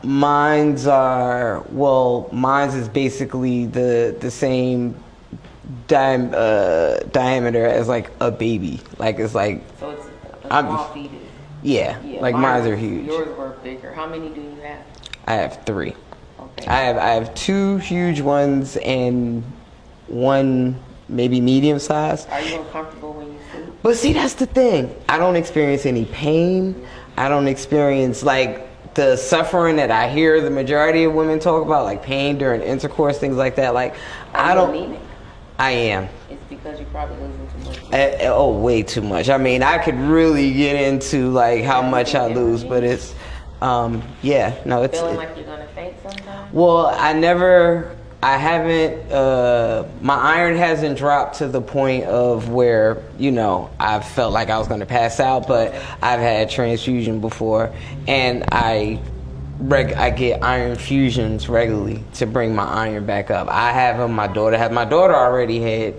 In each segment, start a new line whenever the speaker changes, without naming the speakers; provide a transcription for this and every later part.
Mine's is basically the same diameter as like a baby. Like it's like
so it's a small fetus.
Yeah, like mine's are huge.
Yours were bigger. How many do you have?
I have 3.
Okay.
I have 2 huge ones and 1 maybe medium size.
Are you uncomfortable when you sleep?
But see, that's the thing. I don't experience any pain. I don't experience like the suffering that I hear the majority of women talk about, like pain during intercourse, things like that. Like,
I don't. Anemic?
I am.
It's because you're probably losing too much.
Way too much. I mean, I could really get into like how much I lose, but it's, yeah, no, it's.
Feeling like you're gonna faint sometimes?
Well, I haven't, my iron hasn't dropped to the point of where, I felt like I was going to pass out, but I've had transfusion before, and I get iron fusions regularly to bring my iron back up. I have them, my daughter already had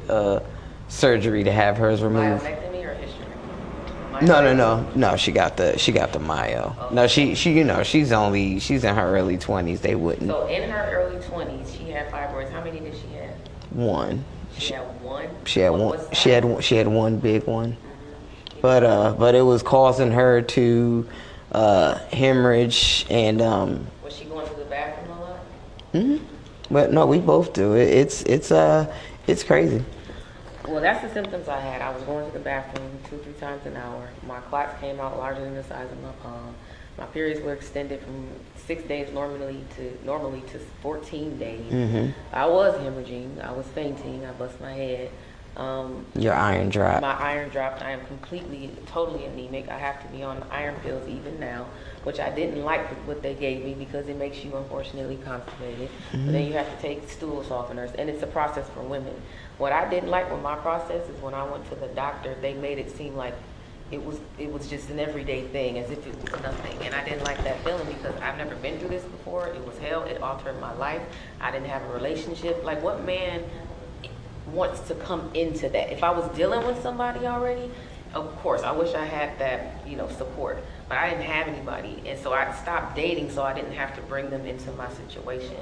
surgery to have hers removed.
Myomectomy or hysterectomy?
No, she got the myo.
Okay.
No, she's in her early 20s, they wouldn't.
So in her early 20s, she had fibroids. How many did she have?
1.
She had 1?
She had one. She had 1 big one, but it was causing her to hemorrhage and.
Was she going to the bathroom a lot?
Mm-hmm. But no, we both do. It's crazy.
Well, that's the symptoms I had. I was going to the bathroom 2-3 times an hour. My clots came out larger than the size of my palm. My periods were extended from 6 days normally to 14 days.
Mm-hmm.
I was hemorrhaging. I was fainting. I bust my head.
Your iron dropped.
My iron dropped. I am totally anemic. I have to be on iron pills even now, which I didn't like what they gave me because it makes you unfortunately constipated.
Mm-hmm.
But then you have to take stool softeners, and it's a process for women. What I didn't like with my process is when I went to the doctor, they made it seem like it was just an everyday thing, as if it was nothing. And I didn't like that feeling because I've never been through this before. It was hell. It altered my life. I didn't have a relationship. Like, what man wants to come into that? If I was dealing with somebody already, of course, I wish I had that, support. But I didn't have anybody. And so I stopped dating so I didn't have to bring them into my situation.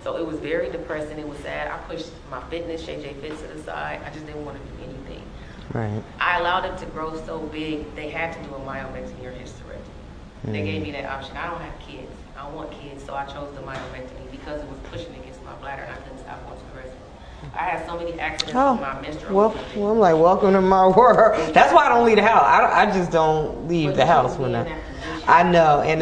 So it was very depressing. It was sad. I pushed my fitness, Shay Fit, to the side. I just didn't want to do anything.
Right.
I allowed it to grow so big, they had to do a myomectomy or hysterectomy. They gave me that option. I don't have kids. I don't want kids, so I chose the myomectomy because it was pushing against my bladder and I couldn't stop going to the restroom. I had so many accidents with my menstrual.
Well, I'm like, welcome to my world. That's why I don't leave the house. I just don't leave the house when I know. And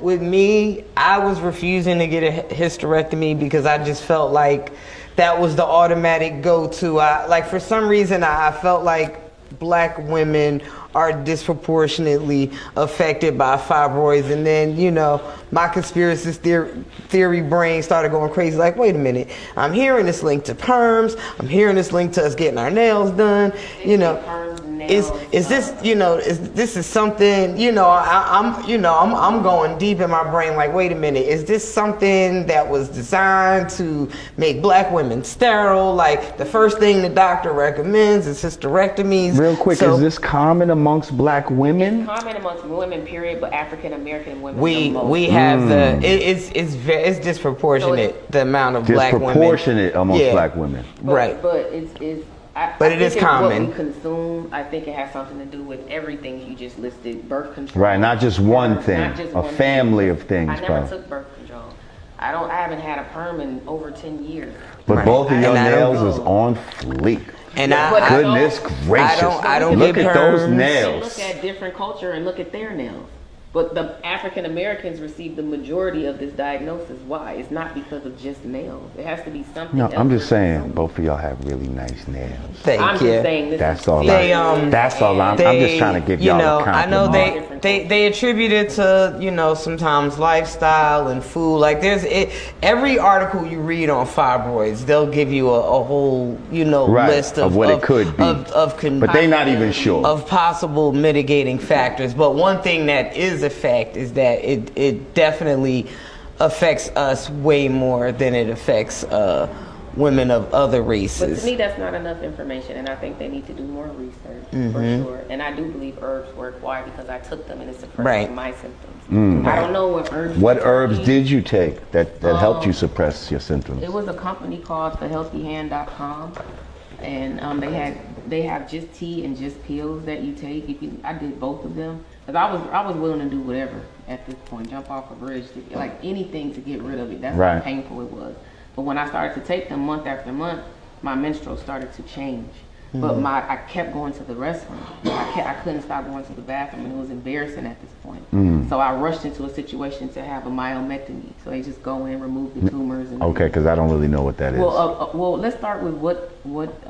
with me, I was refusing to get a hysterectomy because I just felt like that was the automatic go-to. For some reason, I felt like black women are disproportionately affected by fibroids. And then, my conspiracy theory brain started going crazy. Like, wait a minute, I'm hearing this link to perms. I'm hearing this link to us getting our nails done. Is this, this is something, I'm going deep in my brain like, wait a minute, is this something that was designed to make black women sterile? Like, the first thing the doctor recommends is hysterectomies.
Real quick, is this common amongst black women?
It's common amongst women, period, but African American women.
We have it's disproportionate, the amount of black women.
Disproportionate amongst black women.
Right.
But it is
common.
What we consume, I think it has something to do with everything you just listed. Birth control.
Right, not just one thing. A family of things.
I never took birth control. I haven't had a perm in over 10 years.
But both of your nails is on fleek.
And
goodness gracious.
I don't
look
get
at
perms.
those nails.
Look at different culture and look at their nails. But the African Americans receive the majority of this diagnosis. Why? It's not because of just nails. It has to be something else.
I'm just saying, both of y'all have really nice nails.
Thank you.
I'm just saying this.
That's all. I'm just trying to give y'all a compliment.
I know they attribute it to sometimes lifestyle and food. Like every article you read on fibroids, they'll give you a whole list of
what it could be. But they're not even sure
of possible mitigating factors. But one thing that is a fact is that it definitely affects us way more than it affects women of other
But
races.
to me, that's not enough information, and I think they need to do more research for sure. And I do believe herbs work. Why? Because I took them and it suppressed my symptoms. I don't know what herbs.
What herbs did you take that helped you suppress your symptoms?
It was a company called thehealthyhand.com, and they have just tea and just pills that you take. I did both of them because I was willing to do whatever at this point, jump off a bridge, like anything to get rid of it. That's how painful it was. But when I started to take them month after month, my menstrual started to change. But I kept going to the restroom. I couldn't stop going to the bathroom, and it was embarrassing at this point. So I rushed into a situation to have a myomectomy. So they just go in, remove the tumors. And
okay, because I don't really know what that is.
Well, let's start with what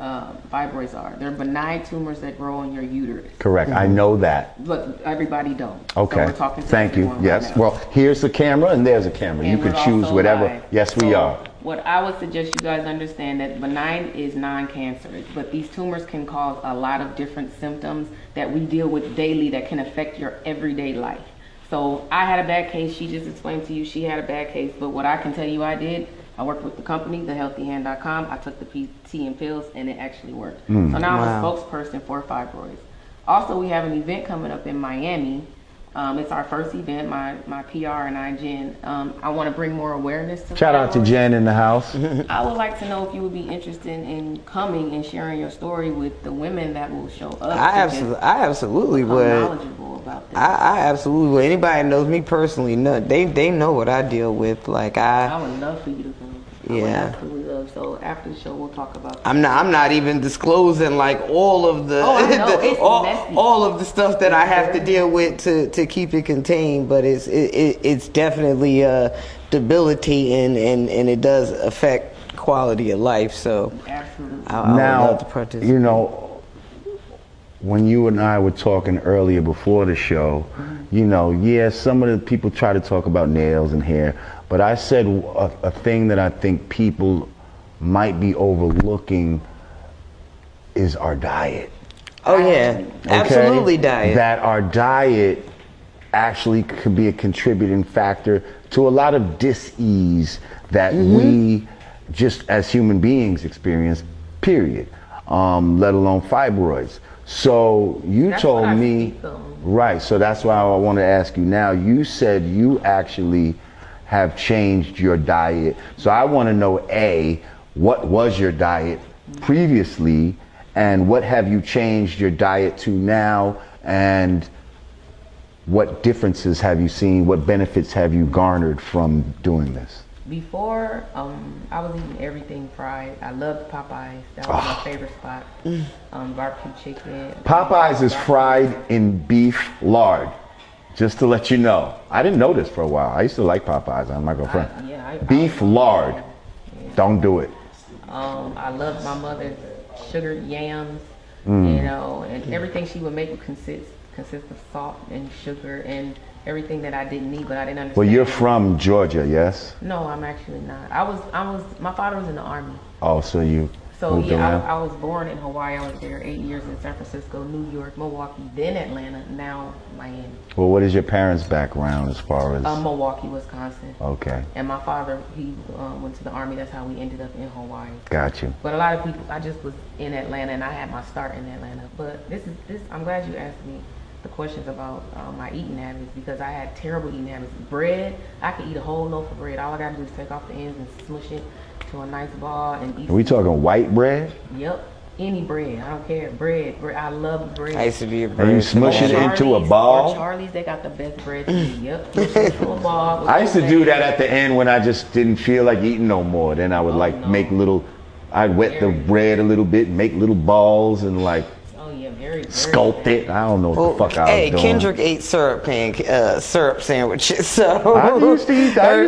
fibroids are. They're benign tumors that grow in your uterus.
Correct. I know that.
But everybody don't.
Okay.
So we're talking to
Thank you.
everyone
Yes.
right now.
Well, here's the camera and there's a camera.
And
you can
we're
choose
also
whatever.
live.
Yes, we are.
What I would suggest you guys understand that benign is non-cancerous, but these tumors can cause a lot of different symptoms that we deal with daily that can affect your everyday life. So I had a bad case. She just explained to you she had a bad case, but what I can tell you I did, I worked with the company, thehealthyhand.com. I took the tea and pills, and it actually worked. So now I'm a spokesperson for fibroids. Also, we have an event coming up in Miami. It's our first event, my PR and I, Jen. I want to bring more awareness to
Shout out to Jen in the house.
I would like to know if you would be interested in coming and sharing your story with the women that will show up.
I absolutely would.
Knowledgeable about this.
I absolutely would. Anybody that knows me personally, they know what I deal with. Like
I would love for you to come. I would
Yeah.
absolutely love. So after the show, we'll talk about that.
I'm not even disclosing like all of the,
I know. It's messy.
all of the stuff that I have to deal with to keep it contained, but it's definitely debilitating and it does affect quality of life. So
Absolutely.
I would
Now,
love to participate.
you know, when you and I were talking earlier before the show, you know, yeah, some of the people try to talk about nails and hair, but I said a thing that I think people might be overlooking is our diet.
Oh yeah, absolutely diet.
That our diet actually could be a contributing factor to a lot of dis-ease that we just as human beings experience, period, let alone fibroids. So
That's
told
what I
me,
speak on.
right, so that's why I want to ask you now. You said you actually have changed your diet. So I want to know, A, what was your diet previously, and what have you changed your diet to now, and what differences have you seen, what benefits have you garnered from doing this?
Before, I was eating everything fried. I loved Popeyes. That was my favorite spot. Barbecue chicken.
Popeyes is fried in beef lard, just to let you know. I didn't know this for a while. I used to like Popeyes. I'm not gonna front. Beef lard. Don't do it.
I loved my mother's sugared yams, you know, and everything she would make would consist of salt and sugar and everything that I didn't need, but I didn't understand.
Well, you're from Georgia, yes?
No, I'm actually not. My father was in the Army.
Oh, so you moved around?
I was born in Hawaii. I was there 8 years in San Francisco, New York, Milwaukee, then Atlanta, now Miami.
Well, what is your parents' background as far as?
Milwaukee, Wisconsin.
Okay,
And my father, he went to the Army. That's how we ended up in Hawaii.
got you.
But a lot of people, I just was in Atlanta, and I had my start in Atlanta. But this. I'm glad you asked me the questions about my eating habits, because I had terrible eating habits. Bread, I could eat a whole loaf of bread. All I gotta do is take off the ends and smush it to a nice ball and eat.
Are we talking white bread?
Yep, any bread. I don't care. Bread. I love bread.
I used to be a
And you smush it into a
Or
ball?
Charlie's, they got the best bread. Yep, smush it into a ball. with
I used to do
oatmeal.
that at the end when I just didn't feel like eating no more. Then I would make little, I'd wet the bread a little bit, make little balls and like
Oh yeah, very
sculpt it. I don't know what the fuck I
Hey,
was doing.
Kendrick ate syrup sandwiches. So
I used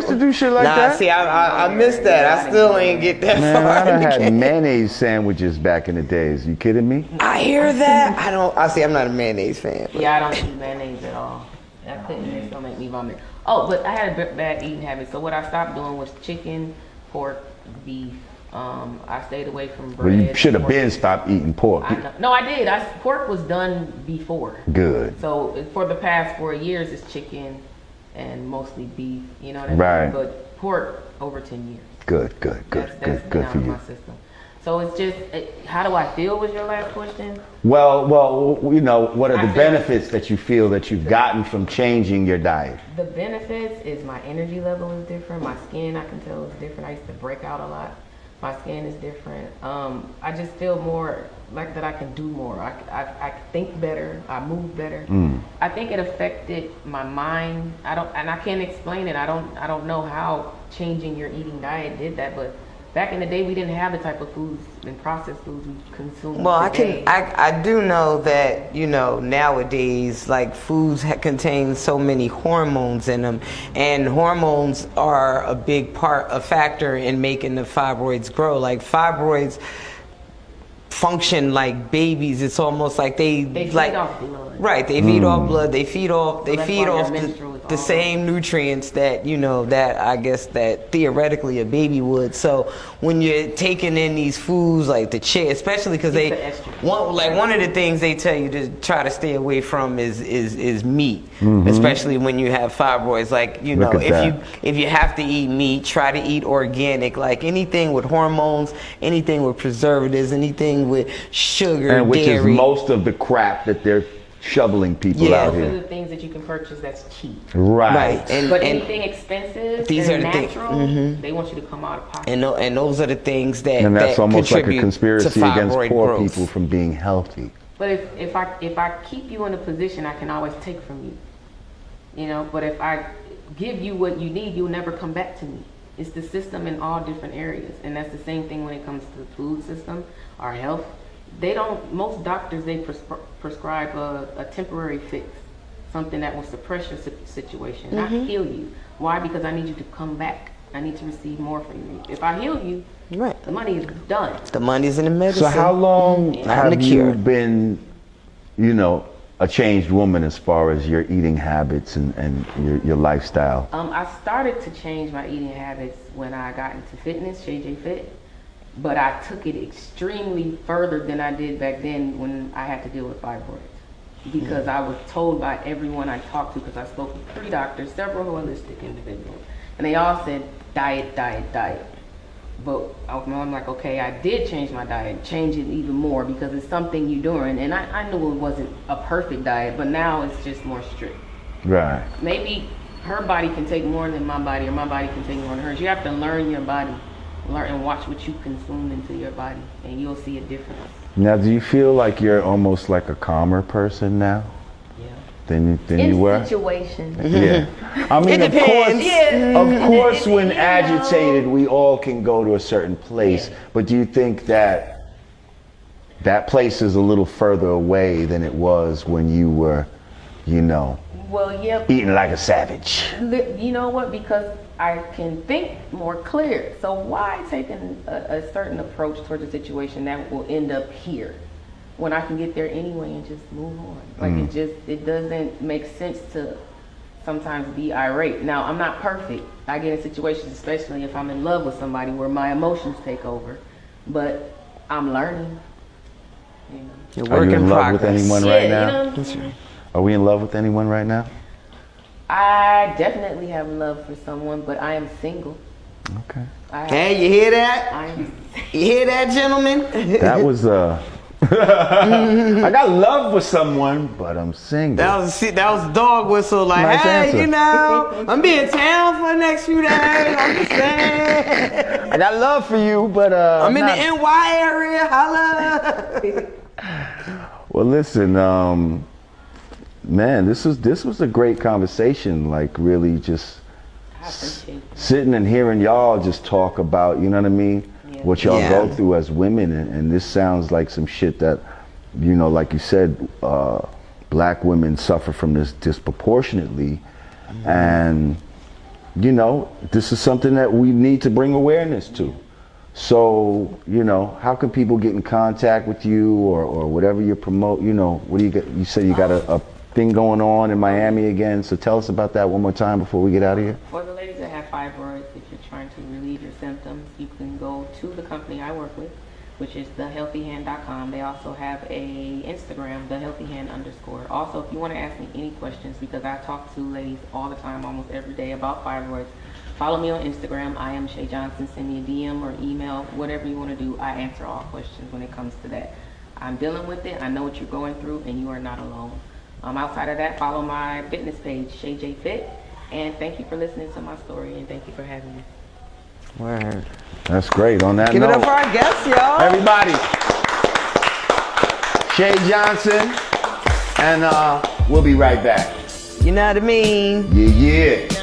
to do shit like that.
See, I missed that. I still ain't get that
Man,
far.
I done
in the
had
game.
mayonnaise sandwiches back in the days. You kidding me?
I hear that. I'm not a mayonnaise fan. But
Yeah, I don't eat mayonnaise at all. I couldn't. It's gonna make me vomit. Oh, but I had a bad eating habit. So what I stopped doing was chicken, pork, beef. I stayed away from bread.
Well, you should have
pork.
been stopped eating pork.
No, I did. Pork was done before.
Good.
So for the past 4 years, it's chicken and mostly beef, you know what I mean?
Right.
But pork over 10 years.
Good
That's
for
out of
you.
my system. So it's just, how do I feel was your last question?
Well, you know, what are
I
the
feel-
benefits that you feel that you've gotten from changing your diet?
The benefits is my energy level is different. My skin, I can tell, is different. I used to break out a lot. My skin is different. I just feel more like that I can do more. I think better. I move better. I think it affected my mind. I can't explain it. I don't know how changing your eating diet did that, but back in the day, we didn't have the type of foods and processed foods we consume
Well,
today.
I do know that, you know, nowadays, like foods contain so many hormones in them, and hormones are a big a factor in making the fibroids grow. Like fibroids function like babies. It's almost like they
feed
like
off blood.
Right, they feed off blood. They feed off
that's why your menstrual is
the
all
same nutrients that, you know, that I guess that theoretically a baby would. So when you're taking in these foods like the chia, especially because
It's the estrogen.
one of the things they tell you to try to stay away from is meat, especially when you have fibroids. Like, you know,
Look at that.
if you have to eat meat, try to eat organic. Like anything with hormones, anything with preservatives, anything with sugar,
And which
dairy.
is most of the crap that they're shoveling people
Yeah.
out
Those are
here.
the things that you can purchase that's cheap.
Right.
And,
But
and
anything expensive
these
and
are the things-
natural, they want you to come out of pocket.
and those are the things that
And that's
that
almost like a
contribute
conspiracy
to
against
fibroid
poor
growth.
people from being healthy.
But if I keep you in a position, I can always take from you. You know, but if I give you what you need, you'll never come back to me. It's the system in all different areas, and that's the same thing when it comes to the food system, our health. They don't. Most doctors they prescribe a temporary fix, something that will suppress your situation, not heal you. Why? Because I need you to come back. I need to receive more from you. If I heal you,
Right.
the money is done.
The money's in the medicine.
So how long
Not
have
the
you
cure.
been, you know, a changed woman as far as your eating habits and your lifestyle?
I started to change my eating habits when I got into fitness, Shay Fit, but I took it extremely further than I did back then when I had to deal with fibroids. Because I was told by everyone I talked to, because I spoke with 3 doctors, several holistic individuals, and they all said diet, diet, diet. But I'm like, okay, I did change my diet, change it even more because it's something you're doing. And I knew it wasn't a perfect diet, but now it's just more strict.
Right.
Maybe her body can take more than my body, or my body can take more than hers. You have to learn your body, learn and watch what you consume into your body, and you'll see a difference.
Now, do you feel like you're almost like a calmer person now
Yeah.
than you
In
were?
situation.
Yeah. I mean,
It
of course,
depends.
Yeah.
of course, when
You know.
agitated, we all can go to a certain place.
Yeah.
But do you think that that place is a little further away than it was when you were, you know,
Well, yeah.
eating like a savage?
You know what? Because I can think more clear. So why take a certain approach towards a situation that will end up here when I can get there anyway and just move on? Like it doesn't make sense to sometimes be irate. Now, I'm not perfect. I get in situations, especially if I'm in love with somebody, where my emotions take over. But I'm learning. You know.
You're
Are you
work
in
in
love
progress.
with anyone
Yeah,
right
you
now?
know,
That's right.
Are we in love with anyone right now?
I definitely have love for someone, but I am single.
Okay.
Hey, you hear that?
I am.
You hear that, gentlemen?
That was I got love with someone, but I'm single.
That was dog whistle. Like,
Nice
hey,
answer.
you know, I'm be in town for the next few days. I'm just saying.
I got love for you, but
I'm in
not-
the NY area. Holla.
Well, listen, man, this was a great conversation. Like, really, just
I appreciate that.
sitting and hearing y'all just talk about, you know what I mean,
Yeah.
what y'all
Yeah.
go through as women, and this sounds like some shit that, you know, like you said, black women suffer from this disproportionately, and you know, this is something that we need to bring awareness to. So, you know, how can people get in contact with you or whatever you promote? You know, what do you get? You said you got a thing going on in Miami again. So tell us about that one more time before we get out of here.
For the ladies that have fibroids, if you're trying to relieve your symptoms, you can go to the company I work with. which is thehealthyhand.com. They also have a Instagram, thehealthyhand_. Also, if you want to ask me any questions, because I talk to ladies all the time, almost every day, about fibroids, follow me on Instagram. I am Shay Johnson. Send me a DM or email, whatever you want to do. I answer all questions when it comes to that. I'm dealing with it. I know what you're going through, and you are not alone. Outside of that, follow my fitness page, Shay J Fit. And thank you for listening to my story, and thank you for having me.
Word.
That's great. On that
Give
note,
it up for our guests, y'all.
everybody, Shay Johnson, and we'll be right back.
You know what I mean?
Yeah, yeah.